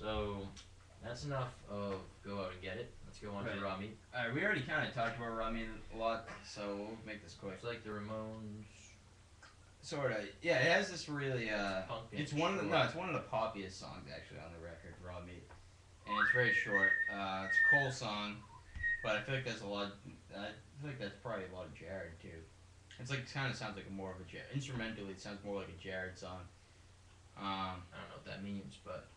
So that's enough of go out and get it. Let's go on to Right. raw meat. Alright, we already kind of talked about raw meat a lot, so we'll make this quick. It's like the Ramones. Sort of. Yeah, it has this really. Punk-ish, It's one of the short. no, it's one of the poppiest songs actually on the record, Raw Meat, and it's very short. It's a Cole song, but I feel like there's a lot. I feel like that's probably a lot of Jared too. It's like kind of sounds like more of a Jared. Instrumentally, it sounds more like a Jared song. I don't know what that means, but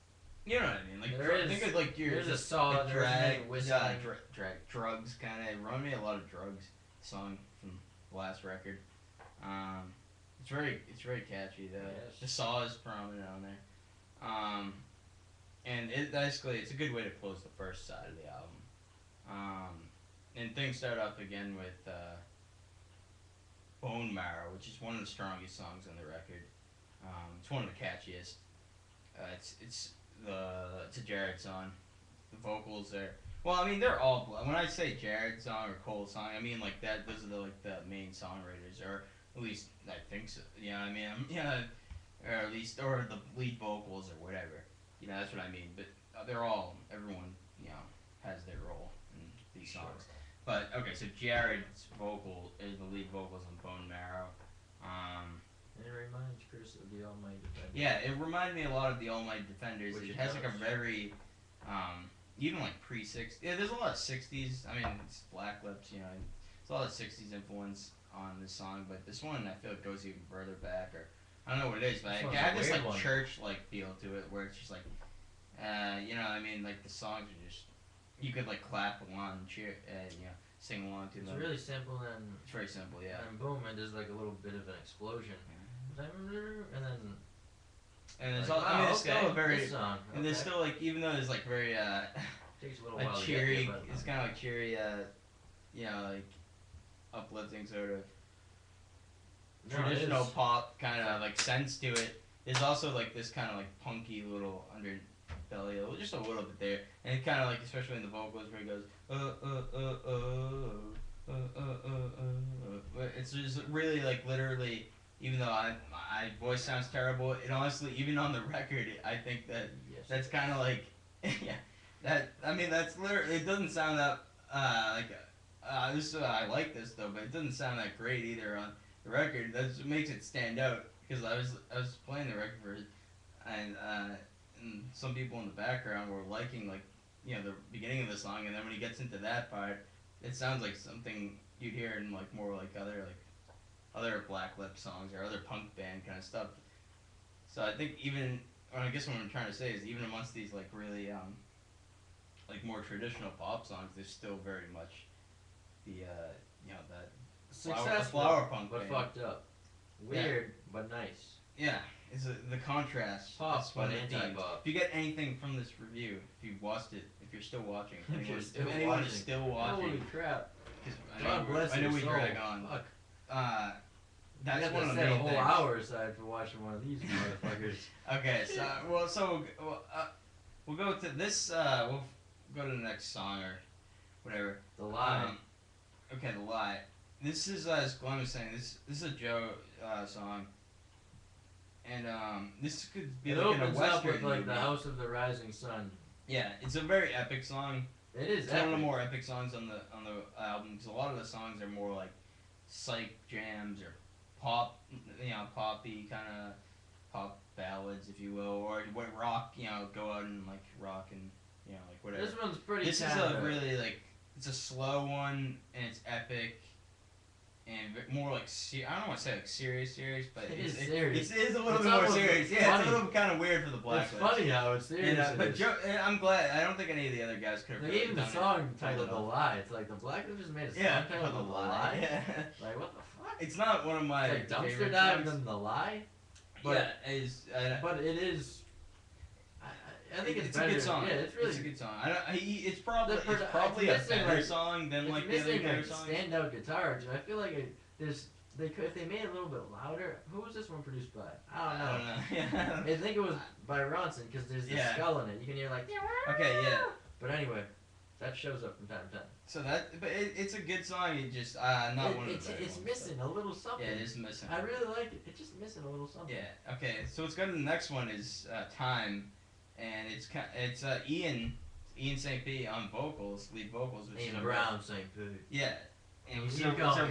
You know what I mean? Like There is- think of like your there's a just saw, like there's drag, a whistling. drugs kind of. It reminded me a lot of Drugs song from the last record. It's very catchy. Yes. The saw is prominent on there. And it basically it's a good way to close the first side of the album. And things start up again with Bone Marrow, which is one of the strongest songs on the record. It's one of the catchiest. It's a Jared song. The vocals are well. I mean, they're all. When I say Jared song or Cole song, I mean like that. Those are the main songwriters, or at least I think so. You know, what I mean, or at least or the lead vocals or whatever. You know, that's what I mean. But they're all everyone. You know, has their role in these songs. But okay, so Jared's vocal is the lead vocals on Bone Marrow. it reminds Chris of the Almighty Defender. Yeah, it reminded me a lot of the All Might Defenders. Which It it has like a does. very, even like pre-60s. Yeah, there's a lot of 60s. I mean, it's Black Lips, you know. There's a lot of 60s influence on this song, but this one I feel it goes even further back, or I don't know what it is, but This it one's a had this weird like one. church-like feel to it, where it's just like, you know, what I mean, like the songs are just you could like clap along, cheer, you know, sing along to It's them. really simple, and It's very simple, yeah. boom, and there's like a little bit of an explosion, and then And it's like, all, I wow, mean, it's okay, still a very, this song, and there's okay. still like, even though there's like very, Takes a little like while to cheery, get there, but it's kind of like cheery, you know, like uplifting sort of No, it traditional is. pop kind of like sense to it. There's also like this kind of like punky little underbelly, just a little bit there, and it kind of like especially in the vocals where he goes but it's just really like literally. Even though my voice sounds terrible, it honestly even on the record I think that yes, that's kind of like yeah that I mean that's literally it doesn't sound that like this I like this though, but it doesn't sound that great either on the record. That's what makes it stand out because I was playing the record for and some people in the background were liking like you know the beginning of the song, and then when he gets into that part it sounds like something you'd hear in like more like other Black Lip songs or other punk band kind of stuff. So I think even or I guess what I'm trying to say is even amongst these like really like more traditional pop songs, there's still very much the you know that successful, flower punk but band. fucked up, weird but nice. Yeah, it's the contrast. Pop, That's one but of the themes. anti-pop. If you get anything from this review, if you've watched it, if you're still watching, If you're still if anyone is watching. still Holy watching, crap! 'cause God bless I know your we soul. drag on. Fuck. That's I one of the set a main whole things. hour aside for watching one of these motherfuckers. Okay, we'll go to this. We'll go to the next song or whatever. The Lie. Okay, The Lie. This is as Glenn was saying. This is a Joe song, and this could be It like in a opens western up with like movie. the House of the Rising Sun. Yeah, it's a very epic song. It is It's one of the epic. more epic songs on the album because a lot of the songs are more like psych jams or pop, you know, poppy kind of pop ballads, if you will, or what rock, you know, go out and like rock and you know like whatever. This one's pretty. This is kinda- a really like it's a slow one and it's epic and more like I don't want to say like serious, but It it's is serious. It is a little It's bit more almost serious. Yeah, it's funny. a little kind of weird for the Black It's Lips. funny how it's serious. And, but Joe, I'm glad. I don't think any of the other guys could have. Like really even the done it. song titled Pulled "The it off. Lie." It's like the Black Lips just made a song Yeah, titled "The Lie." Yeah. Like what the fuck? It's not one of my It's like dumpster favorite dive songs. than "The Lie." But, Yeah, it's, but it is. I think it's a better. good song. Yeah, it's really. a good song. I don't, it's probably The it's probably a it's missing, better like- song than It's like the other missing better a songs. standout guitar. Which I feel like they could if they made it a little bit louder. Who was this one produced by? I don't know. Yeah. I think it was by Ronson because there's the Yeah. skull in it. You can hear like. Okay, yeah. But anyway, that shows up from time to time. So but it's a good song. It just not one of the better It's ones, missing a little but- something. Yeah, it is missing. I really like it. It's just missing a little something. Yeah. Okay. So let's go to the next one. Is Time, and it's Ian St. P on vocals, lead vocals, which is Ian Brown St. P. Yeah, and You it's call me it's a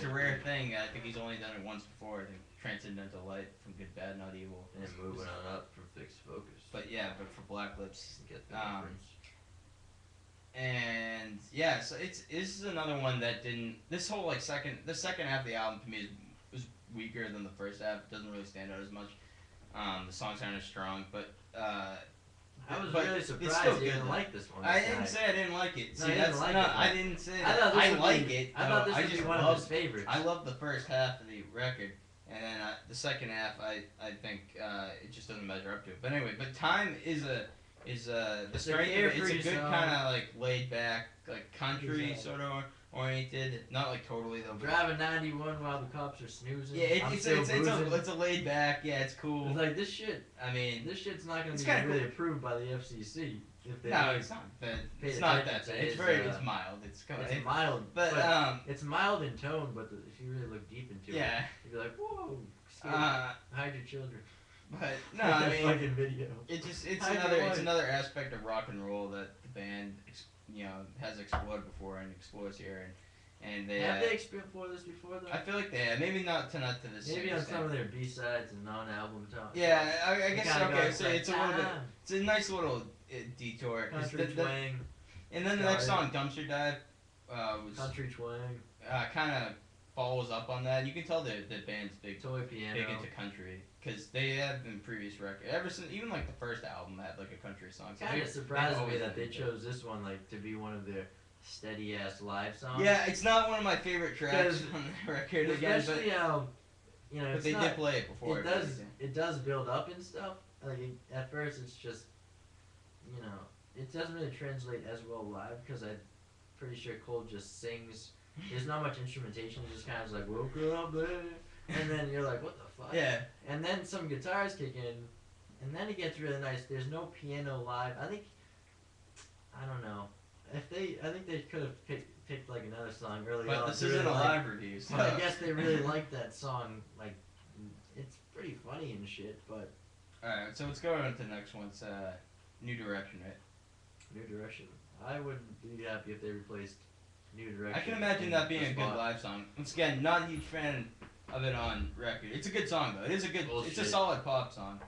Ian. rare thing. I think he's only done it once before. I think Transcendental Light from Good Bad Not Evil. And moving on up from Fixed Focus. But yeah, but for Black Lips. Get the difference. And yeah, so this is another one that didn't. This whole the second half of the album to me was weaker than the first half. It doesn't really stand out as much. The songs aren't as strong, but I was but really it's surprised still you good, didn't though. like this one. I didn't say I didn't like it. No, See, you that's didn't like no, it, I though. didn't say I that. thought this I would like be, it. I thought this I would just be one love, of his favorites. I love the first half of the record, and then the second half I think it just doesn't measure up to it. But anyway, but Time is the It's strength a of it. It's a carefree good song. kind of laid back, country Exactly. sort of oriented. Not totally though. But Driving 91 while the cops are snoozing. yeah, I'm it's still it's boozing. a laid back. Yeah, it's cool. It's like this shit. I mean, This shit's not gonna It's be kinda really cool. approved by the FCC if they. no, it's not bad. Pay It's not that attention bad. to It's his, very it's mild. It's kind It's mild, but it's mild in tone. But if you really look deep into it, yeah. you'd be like, whoa, scary. Uh, Hide your children. but no, I That mean. fucking video. It's Hide your another wife. aspect of rock and roll that the band has explored before and explores here and they Have they explored this before though? I feel like they have. Maybe not to the same Maybe on extent. some of their B-sides and non-album songs. Yeah, I It guess kinda okay. goes So like, it's a little bit. "Time." It's a nice little detour. 'Cause Country the- twang, and then the next song, Dumpster Dive, was country twang, kind of follows up on that. You can tell the band's big toy piano. into country because they have in previous record ever since even the first album had a country song. So Kind of they've surprises me always that they been- chose this one to be one of their steady ass live songs. Yeah, it's not one of my favorite tracks 'Cause on the record again, especially how but it's they not, did play it before. it does build up and stuff. At first it's just it doesn't really translate as well live because I'm pretty sure Cole just sings. There's not much instrumentation. It's just kind of like woke up, baby. And then you're like, what the fuck? Yeah. And then some guitars kick in, and then it gets really nice. There's no piano live. I don't know. I think they could have picked another song early on. But this to isn't really a live review, so. But I guess they really liked that song. It's pretty funny and shit. But Alright, so let's go on to the next one. It's New Direction, right? New Direction. I would be happy if they replaced New Direction. I can imagine in that being the a good spot. live song. Once again, not a huge fan of it on record. It's a good song though. It is a good. It's Bullshit. a solid pop song.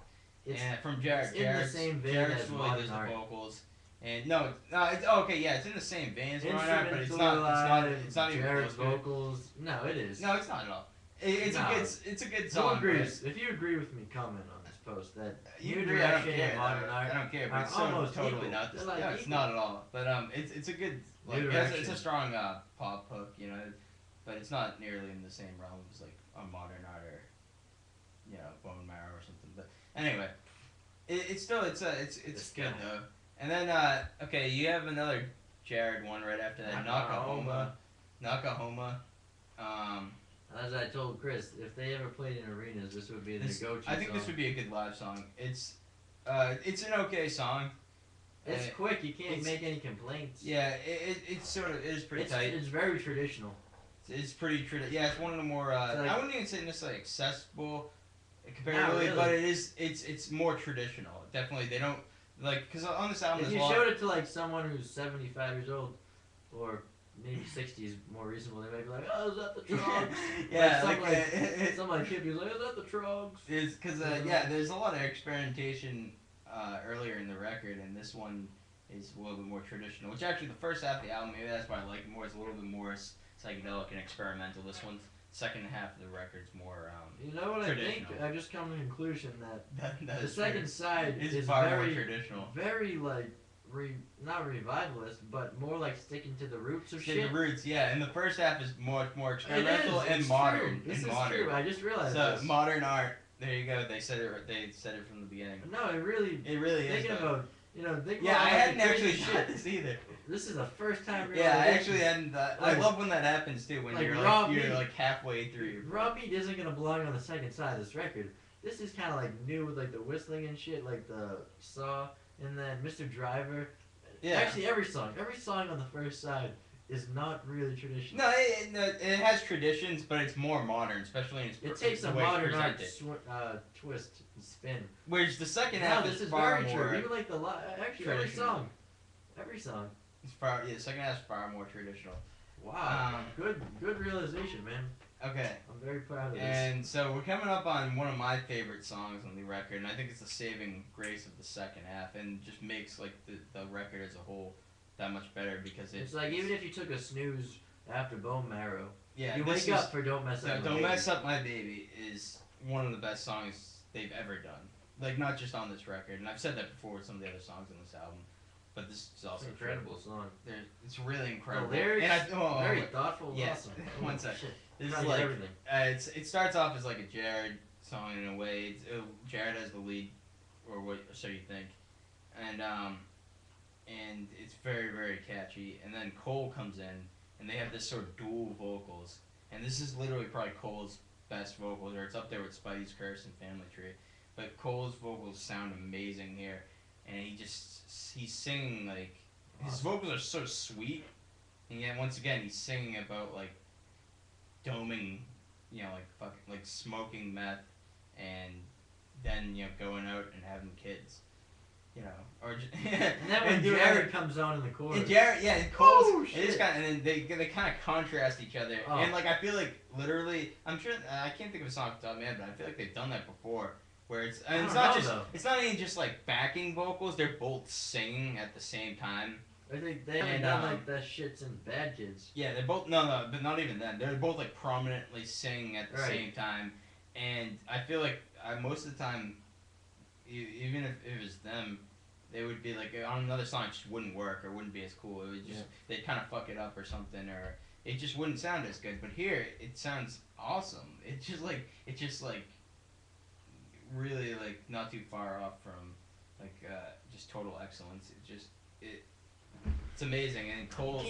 It's And from Jared. it's in the same vein Jared as Swilly Modern does the Art. vocals. And no, it's okay. Yeah, it's in the same vein as Modern Art, but it's Instrumental not. live, It's not even Jared's close to it. vocals. No, it is. No, it's not at all. It's No. a good Who song. agrees? If you agree with me, comment on this post that You New agree, I don't Direction care. and Modern I Art don't care, but are it's so almost totally equal. not. This, They're no, it's equal. not at all. But it's a good. New It's Direction. a strong pop hook, but it's not nearly in the same realm as a Modern Art or Bone Marrow or something. But anyway, it's still it's This good guy. though. And then okay, you have another Jared one right after that. Nakahoma. As I told Chris, if they ever played in arenas, this would be their go-to I think song. this would be a good live song. It's an okay song. It's quick. You can't it's- make any complaints. Yeah, it's sort of it is pretty tight. It's very traditional. It's pretty yeah. It's one of the more I wouldn't even say necessarily accessible comparatively, really. but it's more traditional. Definitely, they don't because on this album If there's you a lot. showed it to someone who's 75 years old, or maybe 60 is more reasonable, they might be like, "Oh, is that the Trogs?" Yeah, some kid be like, "Is that the Trogs?" It's because there's a lot of experimentation earlier in the record, and this one is a little bit more traditional. Which actually, the first half of the album, maybe that's why I like it more. It's a little bit more psychedelic and experimental. This one's second half of the record's more You know what I think? traditional. I've just come to the conclusion that that the is second true. side It's is far more very, traditional. very not revivalist, but more sticking to the roots of To shit. the roots, yeah. And the first half is more experimental It is, and it's modern. True. This and is modern. true. I just realized So this. modern art. There you go. They said it from the beginning. No, it really. It really is. Thinking though. about think Yeah, about I all the hadn't crazy actually shit. thought this either. This is the first time. Yeah, I realization. actually hadn't. I love when that happens too. When you're Raw you're Meat. halfway through. Raw Meat isn't gonna belong on the second side of this record. This is kind of new with the whistling and shit, like the saw, and then Mr. Driver. Yeah. Actually, every song on the first side is not really traditional. No, it has traditions, but it's more modern, especially in its It takes the a way it's modern art presented. twist and spin. Whereas the second No, half this is is far very more true. Even like actually traditional. every song. It's far the second half is far more traditional. Wow, good realization, man. Okay. I'm very proud of this. And so we're coming up on one of my favorite songs on the record, and I think it's the saving grace of the second half, and just makes like the record as a whole that much better because it's like even if you took a snooze after Bone Marrow, yeah, you wake up for Don't Mess Up My Baby. Don't Mess Up My Baby is one of the best songs they've ever done. Like not just on this record, and I've said that before with some of the other songs on this album. But this is also an incredible song. It's really incredible. The lyrics, and very thoughtful. Yes. Awesome. One second. Shit. This is like everything. It starts off as like a Jared song in a way. Jared has the lead, or what? So you think, and it's very very catchy. And then Cole comes in, and they have this sort of dual vocals. And this is literally probably Cole's best vocals, or it's up there with Spidey's Curse and Family Tree. But Cole's vocals sound amazing here. And he's singing like his vocals are so sweet, and yet once again he's singing about like doming, like fucking like smoking meth, and then going out and having kids, or just and then when Jared comes on in the chorus, and Jared, and Cole's it is kind of, and then they kind of contrast each other, and like I feel like literally I'm sure I can't think of a song off the top of my head, but I feel like they've done that before. Where it's it's not even just like backing vocals, they're both singing at the same time. I think they haven't done like that shit since Bad Kids. Yeah, they're both no, but not even then. They're both like prominently singing at the same time, and I feel like most of the time, even if it was them, they would be like on another song, it just wouldn't work or wouldn't be as cool. It would just they'd kind of fuck it up or something, or it just wouldn't sound as good. But here, it sounds awesome. It's just like really like not too far off from like just total excellence. It's amazing, and Cole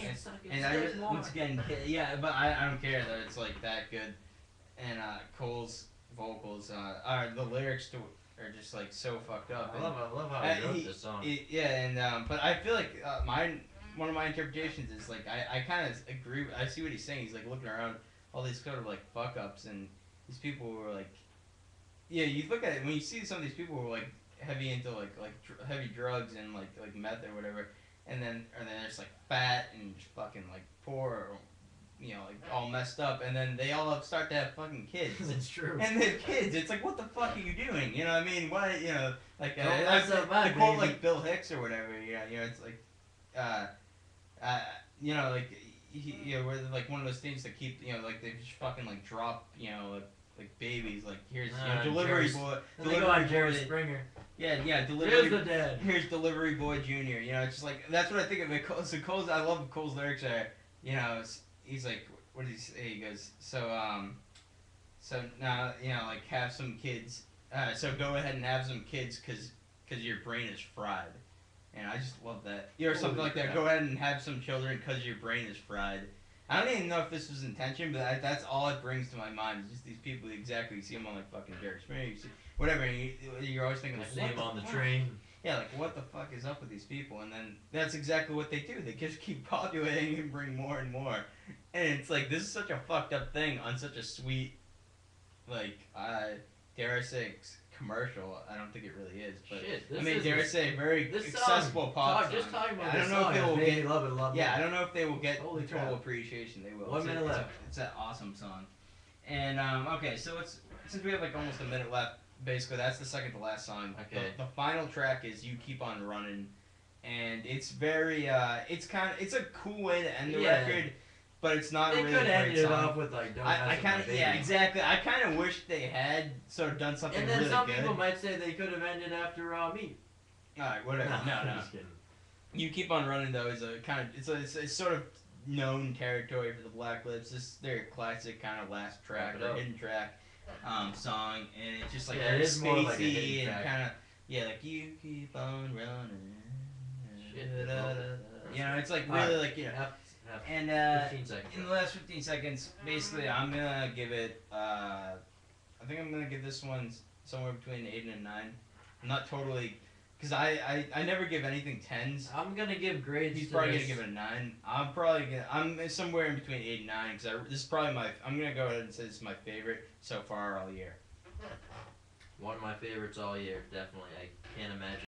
and I once again but I don't care that it's like that good, and Cole's vocals are the lyrics are just like so fucked up. I love how he wrote this song. But I feel like one of my interpretations is like I kind of agree. I see what he's saying. He's like looking around all these sort of like fuck ups and these people who are like. Yeah, you look at it when you see some of these people who are like heavy into heavy drugs and like meth or whatever, and then they're just like fat and just fucking like poor or like all messed up, and then they all start to have fucking kids. It's true. And they have kids. It's like, what the fuck are you doing? You know what I mean? Why like the quote like Bill Hicks or whatever. It's like where like one of those things that keep like they just fucking like drop like babies, like here's delivery boy. And they go on Jerry Springer. Yeah, delivery. Here's the dad. Here's Delivery Boy Jr. It's just like that's what I think of it. So Cole's, I love Cole's lyrics are. He's like, what does he say? He goes, so now like have some kids. So go ahead and have some kids, cause your brain is fried. And I just love that. Or something like that. Go ahead and have some children, cause your brain is fried. I don't even know if this was intention, but that's all it brings to my mind. Is just these people exactly. You see them on like fucking Jerry Springer, you see whatever, and you're always thinking like, see them on the train. Yeah, like what the fuck is up with these people? And then that's exactly what they do. They just keep populating and bring more and more. And it's like this is such a fucked up thing on such a sweet, like dare I say commercial. I don't think it really is, but dare I say very accessible pop song. Just talking about I don't know if they will get love it. Yeah, I don't know if they will get Holy the total crap. appreciation they will. 1 minute left. It's an awesome song. And okay, so since we have like almost a minute left, basically that's the second to last song. Okay. The final track is "You Keep On Running," and it's very it's a cool way to end the record. But it's not they really a great song. They could end it off with like "Don't Mess Up My Baby." Yeah, exactly. I kind of wish they had sort of done something really good. And then some people might say they could have ended after Me. Alright, whatever. No. I'm just kidding. "You Keep On Running" though is a kind of it's sort of known territory for the Black Lips. This is their classic kind of last track or hidden track song, and it's just like very spacey and kind of like "You keep on running." It's like really like And 15 seconds. in the last 15 seconds, basically, I'm gonna give it. I think I'm gonna give this one somewhere between 8 and 9. I'm not totally Because I never give anything 10s. I'm gonna give grades. He's to probably this. gonna give it a 9. I'm somewhere in between 8 and 9 because this is probably I'm gonna go ahead and say this is my favorite so far all year. One of my favorites all year, definitely. I can't imagine